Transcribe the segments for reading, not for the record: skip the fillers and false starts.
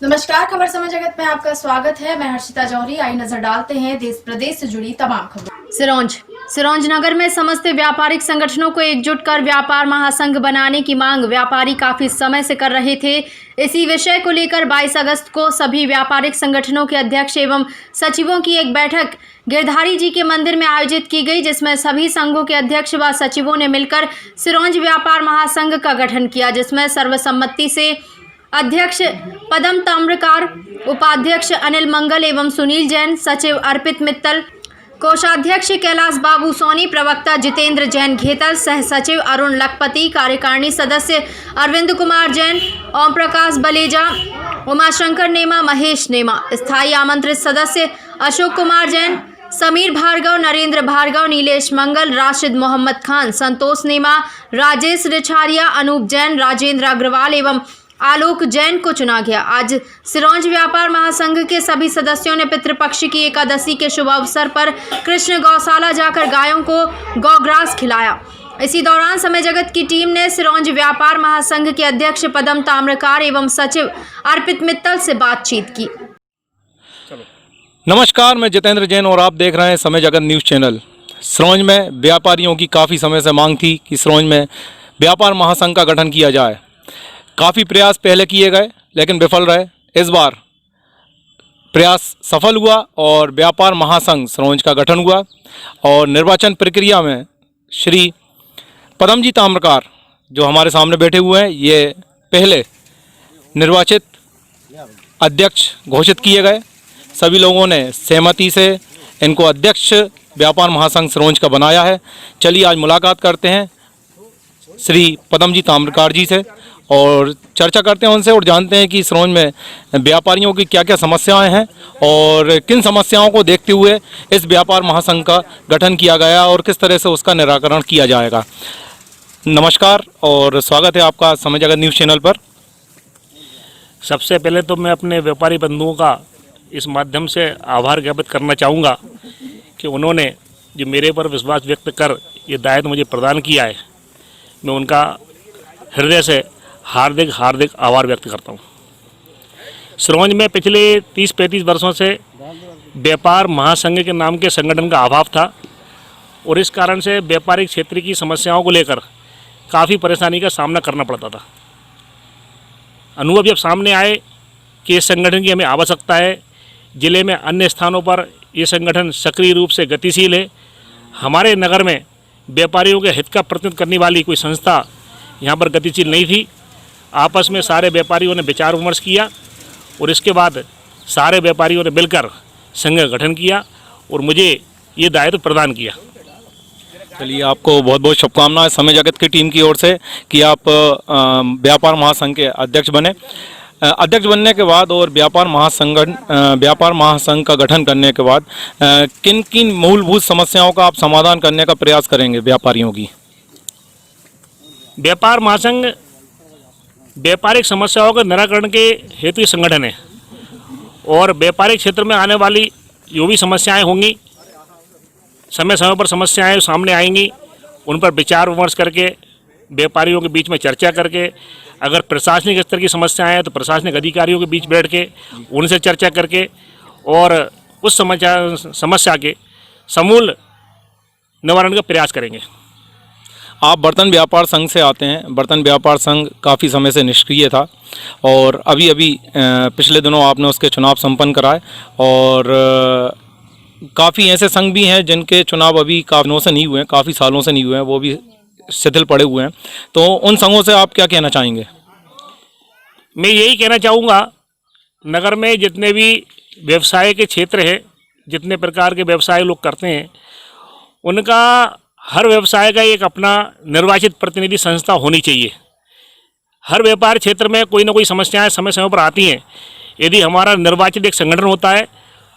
नमस्कार, खबर समय जगत में आपका स्वागत है। मैं हर्षिता जौहरी। आई नजर डालते हैं देश प्रदेश से जुड़ी तमाम खबरों। सिरोंज नगर में समस्त व्यापारिक संगठनों को एकजुट कर व्यापार महासंघ बनाने की मांग व्यापारी काफी समय से कर रहे थे। इसी विषय को लेकर 22 अगस्त को सभी व्यापारिक संगठनों के अध्यक्ष एवं सचिवों की एक बैठक गिरधारी जी के मंदिर में आयोजित की गई, जिसमें सभी संघों के अध्यक्ष व सचिवों ने मिलकर सिरोंज व्यापार महासंघ का गठन किया, जिसमें सर्वसम्मति से अध्यक्ष पदम ताम्रकार, उपाध्यक्ष अनिल मंगल एवं सुनील जैन, सचिव अर्पित मित्तल, कोषाध्यक्ष कैलाश बाबू सोनी, प्रवक्ता जितेंद्र जैन घेतल, सह सचिव अरुण लखपति, कार्यकारिणी सदस्य अरविंद कुमार जैन, ओम प्रकाश बलेजा, उमाशंकर नेमा, महेश नेमा, स्थायी आमंत्रित सदस्य अशोक कुमार जैन, समीर भार्गव, नरेंद्र भार्गव, नीलेश मंगल, राशिद मोहम्मद खान, संतोष नेमा, राजेश रिछारिया, अनूप जैन, राजेंद्र अग्रवाल एवं आलोक जैन को चुना गया। आज सिरोंज व्यापार महासंघ के सभी सदस्यों ने पितृपक्ष की एकादशी के शुभ अवसर पर कृष्ण गौशाला जाकर गायों को गौग्रास खिलाया। इसी दौरान समय जगत की टीम ने सिरोंज व्यापार महासंघ के अध्यक्ष पदम ताम्रकार एवं सचिव अर्पित मित्तल से बातचीत की। नमस्कार, मैं जितेंद्र जैन और आप देख रहे हैं समय जगत न्यूज़ चैनल। सिरोंज में व्यापारियों की काफ़ी समय से मांग थी कि सिरोंज में व्यापार महासंघ का गठन किया जाए। काफ़ी प्रयास पहले किए गए लेकिन विफल रहे। इस बार प्रयास सफल हुआ और व्यापार महासंघ सिरोंज का गठन हुआ और निर्वाचन प्रक्रिया में श्री पदम जी ताम्रकार जो हमारे सामने बैठे हुए हैं, ये पहले निर्वाचित अध्यक्ष घोषित किए गए। सभी लोगों ने सहमति से इनको अध्यक्ष व्यापार महासंघ सिरोंज का बनाया है। चलिए आज मुलाकात करते हैं श्री पदम जी ताम्रकार जी से और चर्चा करते हैं उनसे और जानते हैं कि सिरोंज में व्यापारियों की क्या क्या समस्याएं हैं और किन समस्याओं को देखते हुए इस व्यापार महासंघ का गठन किया गया और किस तरह से उसका निराकरण किया जाएगा। नमस्कार और स्वागत है आपका समय जगत न्यूज़ चैनल पर। सबसे पहले तो मैं अपने व्यापारी बंधुओं का इस माध्यम से आभार ज्ञापित करना चाहूँगा कि उन्होंने जो मेरे पर विश्वास व्यक्त कर ये दायित्व मुझे प्रदान किया है। मैं उनका हृदय से हार्दिक आभार व्यक्त करता हूँ। सिरोंज में पिछले 30-35 वर्षों से व्यापार महासंघ के नाम के संगठन का अभाव था और इस कारण से व्यापारिक क्षेत्र की समस्याओं को लेकर काफ़ी परेशानी का सामना करना पड़ता था। अनुभव जब सामने आए कि इस संगठन की हमें आवश्यकता है, ज़िले में अन्य स्थानों पर ये संगठन सक्रिय रूप से गतिशील है, हमारे नगर में व्यापारियों के हित का प्रतिनिधित्व करने वाली कोई संस्था यहाँ पर गतिशील नहीं थी। आपस में सारे व्यापारियों ने विचार विमर्श किया और इसके बाद सारे व्यापारियों ने मिलकर संघ का गठन किया और मुझे ये दायित्व प्रदान किया। चलिए, आपको बहुत बहुत शुभकामनाएं समय जगत की टीम की ओर से कि आप व्यापार महासंघ के अध्यक्ष बने। अध्यक्ष बनने के बाद और व्यापार महासंघ का गठन करने के बाद किन किन मूलभूत समस्याओं का आप समाधान करने का प्रयास करेंगे व्यापारियों की? व्यापार महासंघ व्यापारिक समस्याओं के निराकरण के हेतु संगठन है और व्यापारिक क्षेत्र में आने वाली जो भी समस्याएं होंगी, समय समय पर समस्याएं सामने आएंगी, उन पर विचार विमर्श करके व्यापारियों के बीच में चर्चा करके, अगर प्रशासनिक स्तर की समस्याएं हैं तो प्रशासनिक अधिकारियों के बीच बैठ के उनसे चर्चा करके और उस समस्या के समूल निवारण का प्रयास करेंगे। आप बर्तन व्यापार संघ से आते हैं। बर्तन व्यापार संघ काफ़ी समय से निष्क्रिय था और अभी पिछले दिनों आपने उसके चुनाव संपन्न कराए और काफ़ी ऐसे संघ भी हैं जिनके चुनाव अभी काफ़ी दिनों से नहीं हुए हैं, काफ़ी सालों से नहीं हुए हैं, वो भी शिथिल पड़े हुए हैं। तो उन संघों से आप क्या कहना चाहेंगे? मैं यही कहना चाहूँगा, नगर में जितने भी व्यवसाय के क्षेत्र है, जितने प्रकार के व्यवसाय लोग करते हैं, उनका हर व्यवसाय का एक अपना निर्वाचित प्रतिनिधि संस्था होनी चाहिए। हर व्यापार क्षेत्र में कोई ना कोई समस्याएं समय समय पर आती हैं। यदि हमारा निर्वाचित एक संगठन होता है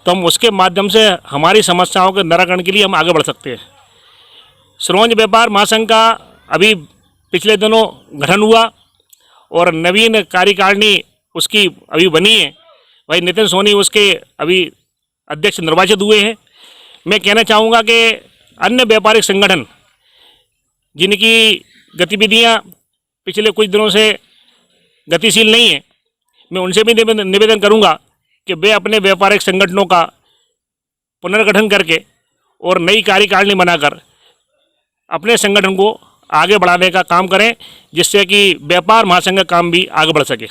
तो हम उसके माध्यम से हमारी समस्याओं के निराकरण के लिए हम आगे बढ़ सकते हैं। सिरोंज व्यापार महासंघ का अभी पिछले दिनों गठन हुआ और नवीन कार्यकारिणी उसकी अभी बनी है। भाई नितिन सोनी उसके अभी अध्यक्ष निर्वाचित हुए हैं। मैं कहना चाहूँगा कि अन्य व्यापारिक संगठन जिनकी गतिविधियां पिछले कुछ दिनों से गतिशील नहीं है, मैं उनसे भी निवेदन करूंगा कि वे अपने व्यापारिक संगठनों का पुनर्गठन करके और नई कार्यकारिणी बनाकर अपने संगठन को आगे बढ़ाने का काम करें, जिससे कि व्यापार महासंघ का काम भी आगे बढ़ सके।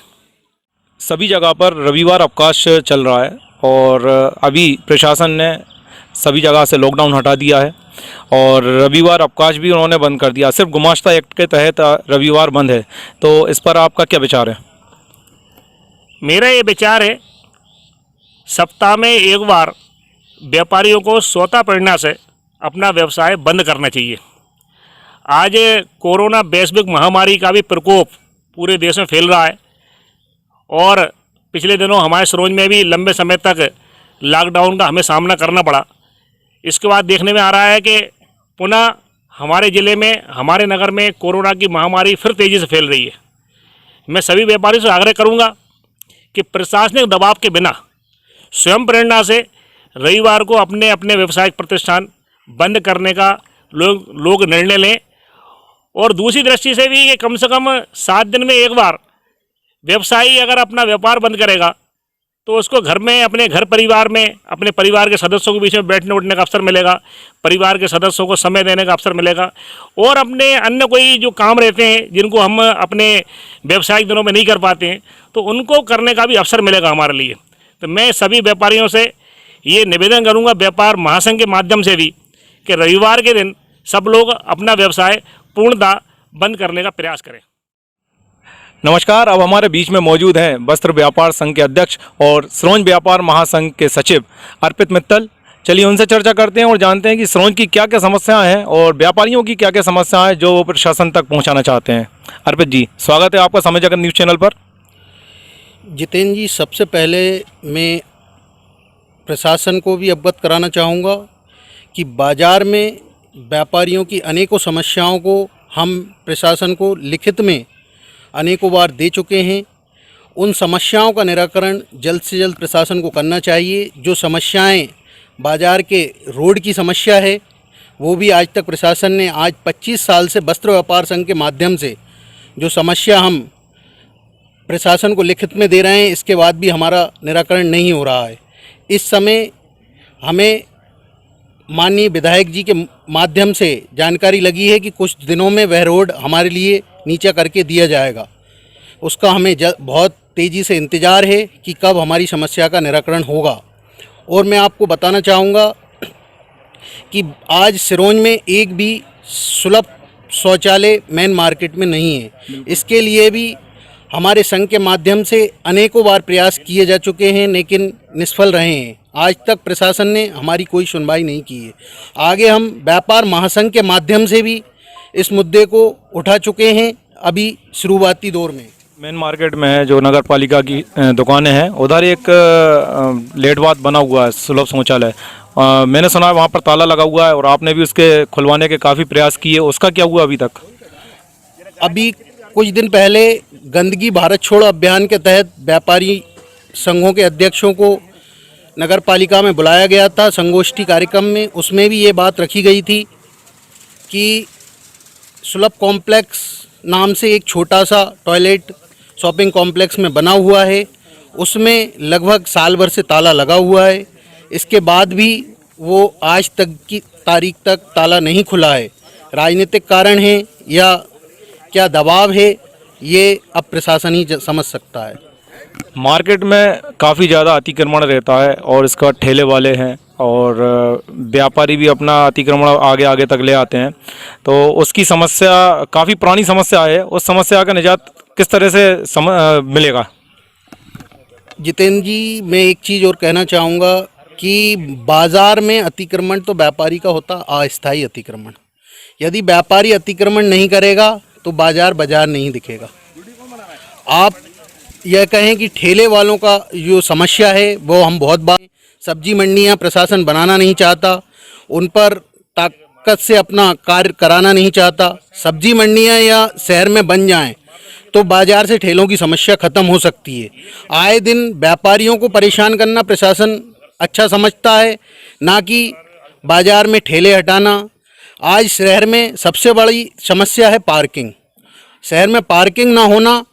सभी जगह पर रविवार अवकाश चल रहा है और अभी प्रशासन ने सभी जगह से लॉकडाउन हटा दिया है और रविवार अवकाश भी उन्होंने बंद कर दिया। सिर्फ गुमाश्ता एक्ट के तहत रविवार बंद है, तो इस पर आपका क्या विचार है? मेरा ये विचार है, सप्ताह में एक बार व्यापारियों को स्वतः प्रेरणा से अपना व्यवसाय बंद करना चाहिए। आज कोरोना वैश्विक महामारी का भी प्रकोप पूरे देश में फैल रहा है और पिछले दिनों हमारे सिरोंज में भी लंबे समय तक लॉकडाउन का हमें सामना करना पड़ा। इसके बाद देखने में आ रहा है कि पुनः हमारे ज़िले में, हमारे नगर में कोरोना की महामारी फिर तेज़ी से फैल रही है। मैं सभी व्यापारियों से आग्रह करूंगा कि प्रशासनिक दबाव के बिना स्वयं प्रेरणा से रविवार को अपने अपने व्यावसायिक प्रतिष्ठान बंद करने का लोग निर्णय लें। और दूसरी दृष्टि से भी कि कम से कम 7 दिन में एक बार व्यवसायी अगर अपना व्यापार बंद करेगा तो उसको घर में, अपने घर परिवार में, अपने परिवार के सदस्यों के बीच में बैठने उठने का अवसर मिलेगा, परिवार के सदस्यों को समय देने का अवसर मिलेगा और अपने अन्य कोई जो काम रहते हैं जिनको हम अपने व्यावसायिक दिनों में नहीं कर पाते हैं तो उनको करने का भी अवसर मिलेगा हमारे लिए। तो मैं सभी व्यापारियों से ये निवेदन करूंगा, व्यापार महासंघ के माध्यम से भी, कि रविवार के दिन सब लोग अपना व्यवसाय पूर्णतः बंद करने का प्रयास करें। नमस्कार, अब हमारे बीच में मौजूद हैं वस्त्र व्यापार संघ के अध्यक्ष और सिरोंज व्यापार महासंघ के सचिव अर्पित मित्तल। चलिए उनसे चर्चा करते हैं और जानते हैं कि सिरोंज की क्या क्या समस्याएं हैं और व्यापारियों की क्या क्या समस्याएं हैं जो वो प्रशासन तक पहुंचाना चाहते हैं। अर्पित जी, स्वागत है आपका समय जगत न्यूज़ चैनल पर। जितेंद्र जी, सबसे पहले मैं प्रशासन को भी अवगत कराना चाहूँगा कि बाज़ार में व्यापारियों की अनेकों समस्याओं को हम प्रशासन को लिखित में अनेकों बार दे चुके हैं। उन समस्याओं का निराकरण जल्द से जल्द प्रशासन को करना चाहिए। जो समस्याएं बाज़ार के रोड की समस्या है वो भी आज तक प्रशासन ने, आज 25 साल से वस्त्र व्यापार संघ के माध्यम से जो समस्या हम प्रशासन को लिखित में दे रहे हैं, इसके बाद भी हमारा निराकरण नहीं हो रहा है। इस समय हमें माननीय विधायक जी के माध्यम से जानकारी लगी है कि कुछ दिनों में वह रोड हमारे लिए नीचा करके दिया जाएगा। उसका हमें बहुत तेज़ी से इंतज़ार है कि कब हमारी समस्या का निराकरण होगा। और मैं आपको बताना चाहूँगा कि आज सिरोंज में एक भी सुलभ शौचालय मेन मार्केट में नहीं है। इसके लिए भी हमारे संघ के माध्यम से अनेकों बार प्रयास किए जा चुके हैं, लेकिन निष्फल रहे हैं। आज तक प्रशासन ने हमारी कोई सुनवाई नहीं की है। आगे हम व्यापार महासंघ के माध्यम से भी इस मुद्दे को उठा चुके हैं, अभी शुरुआती दौर में। मेन मार्केट में जो नगर पालिका की दुकानें हैं उधर एक लेट बात बना हुआ है सुलभ शौचालय। मैंने सुना है वहाँ पर ताला लगा हुआ है और आपने भी उसके खुलवाने के काफ़ी प्रयास किए, उसका क्या हुआ अभी तक? अभी कुछ दिन पहले गंदगी भारत छोड़ो अभियान के तहत व्यापारी संघों के अध्यक्षों को नगर पालिका में बुलाया गया था संगोष्ठी कार्यक्रम में। उसमें भी ये बात रखी गई थी कि सुलभ कॉम्प्लेक्स नाम से एक छोटा सा टॉयलेट शॉपिंग कॉम्प्लेक्स में बना हुआ है, उसमें लगभग साल भर से ताला लगा हुआ है। इसके बाद भी वो आज तक की तारीख तक ताला नहीं खुला है। राजनीतिक कारण है या क्या दबाव है, ये अब प्रशासन ही समझ सकता है। मार्केट में काफ़ी ज़्यादा अतिक्रमण रहता है और इसका ठेले वाले हैं और व्यापारी भी अपना अतिक्रमण आगे आगे तक ले आते हैं, तो उसकी समस्या काफ़ी पुरानी समस्या है। उस समस्या का निजात किस तरह से मिलेगा? जितेंद्र जी, मैं एक चीज़ और कहना चाहूँगा कि बाज़ार में अतिक्रमण तो व्यापारी का होता अस्थायी अतिक्रमण। यदि व्यापारी अतिक्रमण नहीं करेगा तो बाज़ार नहीं दिखेगा। आप यह कहें कि ठेले वालों का जो समस्या है वो हम बहुत बार, सब्जी मंडियां प्रशासन बनाना नहीं चाहता, उन पर ताकत से अपना कार्य कराना नहीं चाहता। सब्जी मंडियां या शहर में बन जाएं तो बाज़ार से ठेलों की समस्या ख़त्म हो सकती है। आए दिन व्यापारियों को परेशान करना प्रशासन अच्छा समझता है, ना कि बाज़ार में ठेले हटाना। आज शहर में सबसे बड़ी समस्या है पार्किंग। शहर में पार्किंग ना होना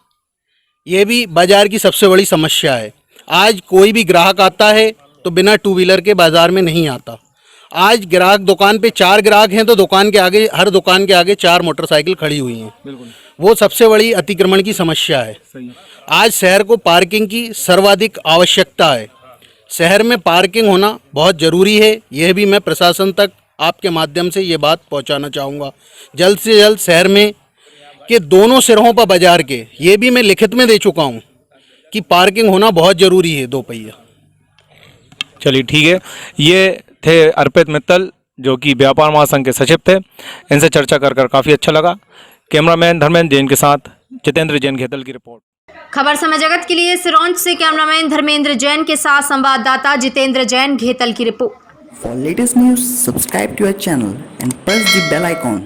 ये भी बाज़ार की सबसे बड़ी समस्या है। आज कोई भी ग्राहक आता है तो बिना टू व्हीलर के बाज़ार में नहीं आता। आज ग्राहक दुकान पे 4 ग्राहक हैं तो दुकान के आगे, हर दुकान के आगे 4 मोटरसाइकिल खड़ी हुई हैं। वो सबसे बड़ी अतिक्रमण की समस्या है। आज शहर को पार्किंग की सर्वाधिक आवश्यकता है। शहर में पार्किंग होना बहुत ज़रूरी है। यह भी मैं प्रशासन तक आपके माध्यम से ये बात पहुंचाना चाहूँगा। जल्द से जल्द शहर में के दोनों सिरों पर बाजार के, ये भी मैं लिखित में दे चुका हूँ कि पार्किंग होना बहुत ज़रूरी है 2 पहिया। चलिए ठीक है। ये थे अर्पित मित्तल जो कि व्यापार महासंघ के सचिव थे। इनसे चर्चा कर काफ़ी अच्छा लगा। कैमरामैन धर्मेंद्र जैन के साथ जितेंद्र जैन घेतल की रिपोर्ट। खबर समय जगत के लिए सिरोंज से कैमरामैन धर्मेंद्र जैन के साथ संवाददाता जितेंद्र जैन घेतल की report. For latest news, subscribe to our channel and press the bell icon.